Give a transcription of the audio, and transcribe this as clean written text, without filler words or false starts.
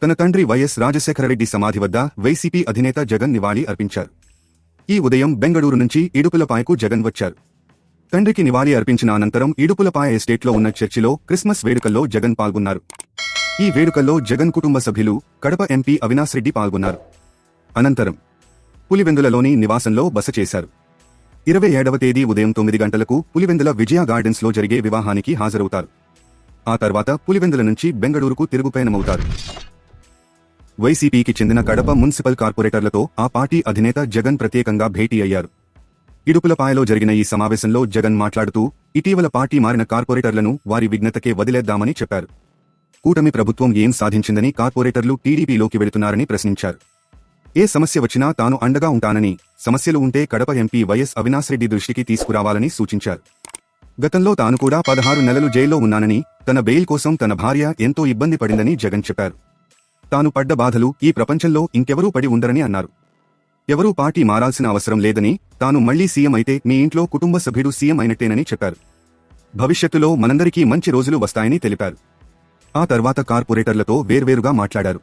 తన తండ్రి వైఎస్ రాజశేఖరరెడ్డి సమాధి వద్ద వైసీపీ అధినేత జగన్ నివాళి అర్పించారు. ఈ ఉదయం బెంగళూరు నుంచి ఇడుపులపాయకు జగన్ వచ్చారు. తండ్రికి నివాళి అర్పించిన అనంతరం ఇడుపులపాయ ఎస్టేట్లో ఉన్న చర్చిలో క్రిస్మస్ వేడుకల్లో జగన్ పాల్గొన్నారు. ఈ వేడుకల్లో జగన్ కుటుంబ సభ్యులు, కడప ఎంపీ అవినాష్ రెడ్డి పాల్గొన్నారు. అనంతరం పులివెందులలోని నివాసంలో బస చేశారు. 27వ తేదీ ఉదయం 9 గంటలకు పులివెందుల విజయ గార్డెన్స్లో జరిగే వివాహానికి హాజరవుతారు. ఆ తర్వాత పులివెందుల నుంచి బెంగళూరుకు తిరుగుపయనమవుతారు. వైసీపీకి చెందిన కడప మున్సిపల్ కార్పొరేటర్లతో ఆ పార్టీ అధినేత జగన్ ప్రత్యేకంగా భేటీ అయ్యారు. ఇడుపులపాయలో జరిగిన ఈ సమావేశంలో జగన్ మాట్లాడుతూ, ఇటీవల పార్టీ మారిన కార్పొరేటర్లను వారి విఘ్నతకే వదిలేద్దామని చెప్పారు. కూటమి ప్రభుత్వం ఏం సాధించిందని కార్పొరేటర్లు టీడీపీలోకి వెళుతున్నారని ప్రశ్నించారు. ఏ సమస్య వచ్చినా తాను అండగా ఉంటానని, సమస్యలు ఉంటే కడప ఎంపీ వైఎస్ అవినాష్ రెడ్డి దృష్టికి తీసుకురావాలని సూచించారు. గతంలో తాను కూడా 16 నెలలు జైల్లో ఉన్నానని, తన బెయిల్ కోసం తన భార్య ఎంతో ఇబ్బంది పడిందని జగన్ చెప్పారు. తాను పడ్డ బాధలు ఈ ప్రపంచంలో ఇంకెవరూ పడి ఉండరని అన్నారు. ఎవరూ పార్టీ మారాల్సిన అవసరం లేదని, తాను మళ్లీ సీఎం అయితే మీ ఇంట్లో కుటుంబ సభ్యుడు సీఎం అయినట్టేనని చెప్పారు. భవిష్యత్తులో మనందరికీ మంచి రోజులు వస్తాయని తెలిపారు. ఆ తర్వాత కార్పొరేటర్లతో వేర్వేరుగా మాట్లాడారు.